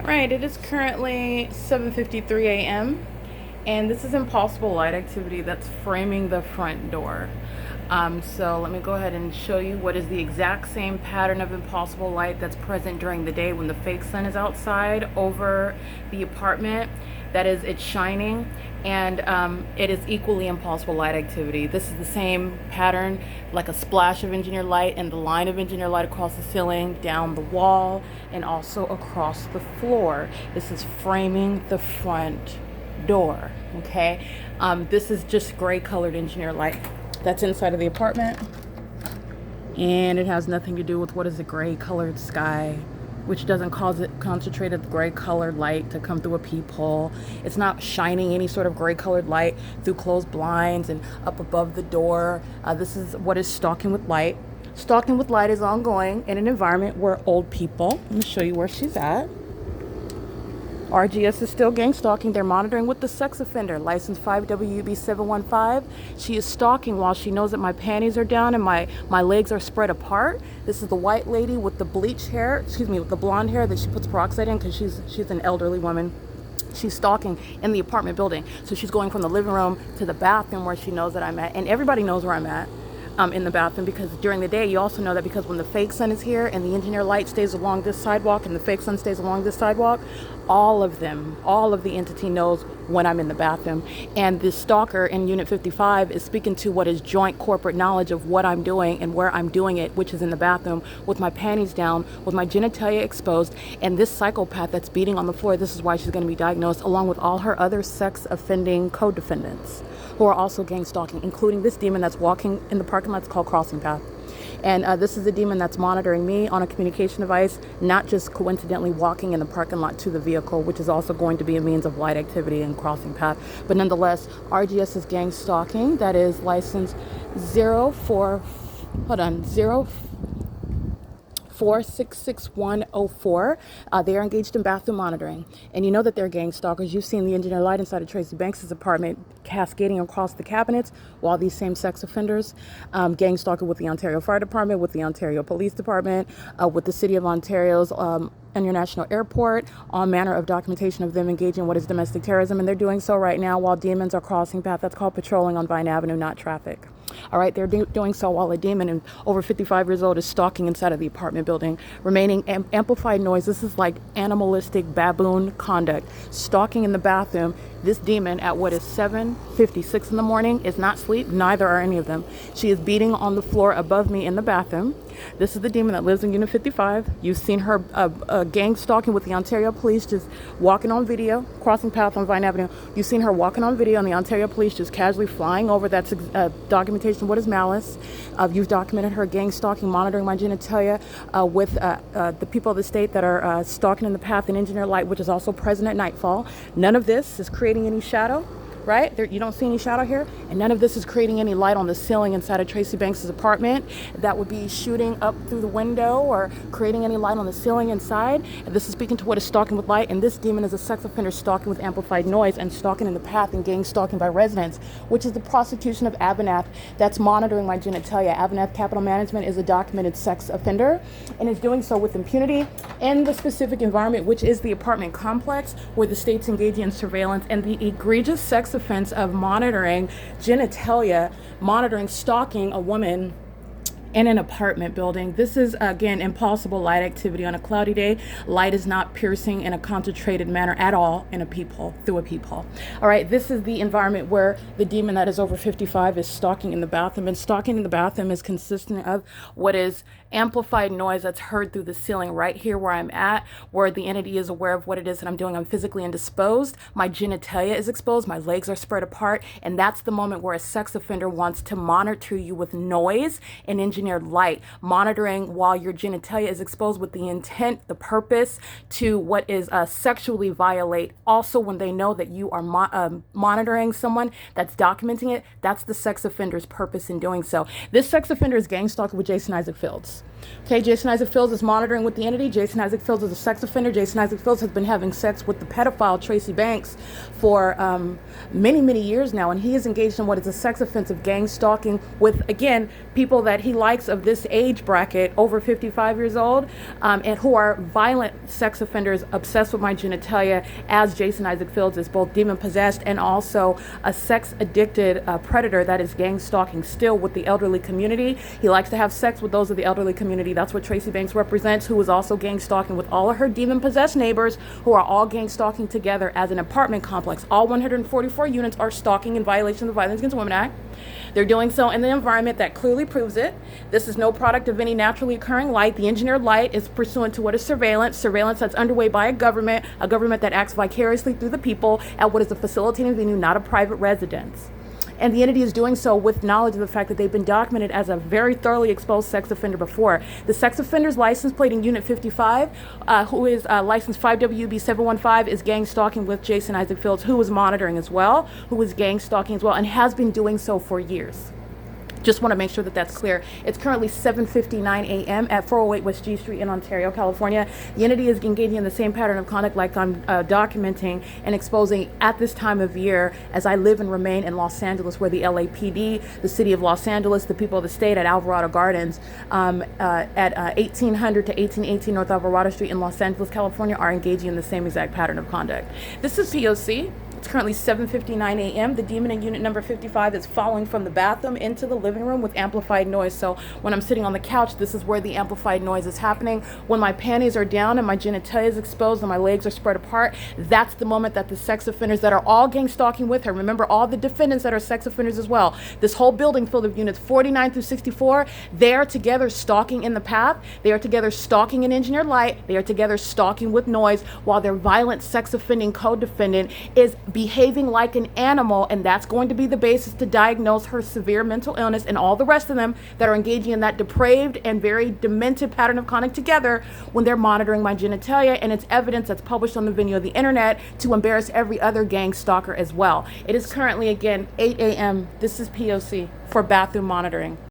Right, it is currently 7:53 a.m. and this is impossible light activity that's framing the front door. So let me go ahead and show you what is the exact same pattern of impossible light that's present during the day when the fake sun is outside over the apartment. That is, it's shining, and it is equally impossible light activity. This is the same pattern, like a splash of engineered light and the line of engineered light across the ceiling, down the wall, and also across the floor. This is framing the front door, okay? This is just gray colored engineered light that's inside of the apartment, and it has nothing to do with what is a gray colored sky, which doesn't cause it concentrated gray colored light to come through a peephole. It's not shining any sort of gray colored light through closed blinds and up above the door. This is what is stalking with light. Stalking with light is ongoing in an environment where old people, let me show you where she's at. RGS is still gang stalking. They're monitoring with the sex offender, license 5WB715. She is stalking while she knows that my panties are down and my legs are spread apart. This is the white lady with the bleach hair, with the blonde hair that she puts peroxide in because she's an elderly woman. She's stalking in the apartment building. So she's going from the living room to the bathroom where she knows that I'm at. And everybody knows where I'm at. In the bathroom, because during the day you also know that because when the fake sun is here and the engineer light stays along this sidewalk and the fake sun stays along this sidewalk, all of the entity knows when I'm in the bathroom. And the stalker in Unit 55 is speaking to what is joint corporate knowledge of what I'm doing and where I'm doing it, which is in the bathroom with my panties down, with my genitalia exposed, and this psychopath that's beating on the floor. This is why she's going to be diagnosed, along with all her other sex offending co-defendants who are also gang stalking, including this demon that's walking in the parking lot. It's called Crossing Path. And this is a demon that's monitoring me on a communication device, not just coincidentally walking in the parking lot to the vehicle, which is also going to be a means of light activity and crossing path. But nonetheless, RGS is gang stalking. That is license 4666104. They are engaged in bathroom monitoring. And you know that they're gang stalkers. You've seen the engineer light inside of Tracy Banks' apartment cascading across the cabinets, while these same sex offenders gang stalker with the Ontario Fire Department, with the Ontario Police Department, with the City of Ontario's International Airport, all manner of documentation of them engaging in what is domestic terrorism. And they're doing so right now while demons are crossing path. That's called patrolling on Vine Avenue, not traffic. All right, they're doing so while a demon and over 55 years old is stalking inside of the apartment building, remaining amplified noise. This is like animalistic baboon conduct. Stalking in the bathroom. This demon at what is 7:56 in the morning is not asleep. Neither are any of them. She is beating on the floor above me in the bathroom. This is the demon that lives in Unit 55. You've seen her gang stalking with the Ontario Police, just walking on video, crossing path on Vine Avenue. You've seen her walking on video, and the Ontario Police just casually flying over. That's documentation of what is malice. You've documented her gang stalking, monitoring my genitalia with the people of the state that are stalking in the path and engineer light, which is also present at nightfall. None of this is creating any shadow. Right? You don't see any shadow here, and none of this is creating any light on the ceiling inside of Tracy Banks' apartment that would be shooting up through the window or creating any light on the ceiling inside. And this is speaking to what is stalking with light, and this demon is a sex offender stalking with amplified noise and stalking in the path and gang stalking by residents, which is the prosecution of AVANATH that's monitoring my genitalia. AVANATH Capital Management is a documented sex offender and is doing so with impunity in the specific environment, which is the apartment complex where the state's engaging in surveillance and the egregious sex offense of monitoring genitalia, monitoring stalking a woman in an apartment building. This is, again, impossible light activity on a cloudy day. Light is not piercing in a concentrated manner at all in a peephole, through a peephole. All right, this is the environment where the demon that is over 55 is stalking in the bathroom, and stalking in the bathroom is consistent of what is amplified noise that's heard through the ceiling right here where I'm at, where the entity is aware of what it is that I'm doing. I'm physically indisposed. My genitalia is exposed. My legs are spread apart. And that's the moment where a sex offender wants to monitor you with noise and engineered light, monitoring while your genitalia is exposed with the intent, the purpose to what is sexually violate. Also, when they know that you are monitoring someone that's documenting it, that's the sex offender's purpose in doing so. This sex offender is gang stalking with Jason Isaac Fields. Okay, Jason Isaac Fields is monitoring with the entity. Jason Isaac Fields is a sex offender. Jason Isaac Fields has been having sex with the pedophile Tracy Banks for many, many years now, and he is engaged in what is a sex offense of gang stalking with, again, people that he likes of this age bracket, over 55 years old, and who are violent sex offenders obsessed with my genitalia, as Jason Isaac Fields is both demon-possessed and also a sex-addicted predator that is gang stalking still with the elderly community. He likes to have sex with those of the elderly community. That's what Tracy Banks represents, who is also gang stalking with all of her demon-possessed neighbors, who are all gang stalking together as an apartment complex. All 144 units are stalking in violation of the Violence Against Women Act. They're doing so in the environment that clearly proves it. This is no product of any naturally occurring light. The engineered light is pursuant to what is surveillance that's underway by a government that acts vicariously through the people at what is a facilitating venue, not a private residence. And the entity is doing so with knowledge of the fact that they've been documented as a very thoroughly exposed sex offender before. The sex offender's license plate in Unit 55, who is license 5WB715, is gang stalking with Jason Isaac Fields, who is monitoring as well, who is gang stalking as well, and has been doing so for years. Just want to make sure that that's clear. It's currently 7:59 a.m. at 408 West G Street in Ontario, California. The entity is engaging in the same pattern of conduct like I'm documenting and exposing at this time of year as I live and remain in Los Angeles, where the LAPD, the city of Los Angeles, the people of the state at Alvarado Gardens, at 1800 to 1818 North Alvarado Street in Los Angeles, California, are engaging in the same exact pattern of conduct. This is P.O.C. It's currently 7:59 a.m. The demon in unit number 55 is following from the bathroom into the living room with amplified noise. So when I'm sitting on the couch, this is where the amplified noise is happening. When my panties are down and my genitalia is exposed and my legs are spread apart, that's the moment that the sex offenders that are all gang stalking with her, remember all the defendants that are sex offenders as well, this whole building filled of units 49 through 64, they are together stalking in the path. They are together stalking in engineered light. They are together stalking with noise while their violent sex offending co-defendant is behaving like an animal, and that's going to be the basis to diagnose her severe mental illness, and all the rest of them that are engaging in that depraved and very demented pattern of conduct together when they're monitoring my genitalia, and it's evidence that's published on the video of the internet to embarrass every other gang stalker as well. It is currently, again, 8 a.m. This is P.O.C. for bathroom monitoring.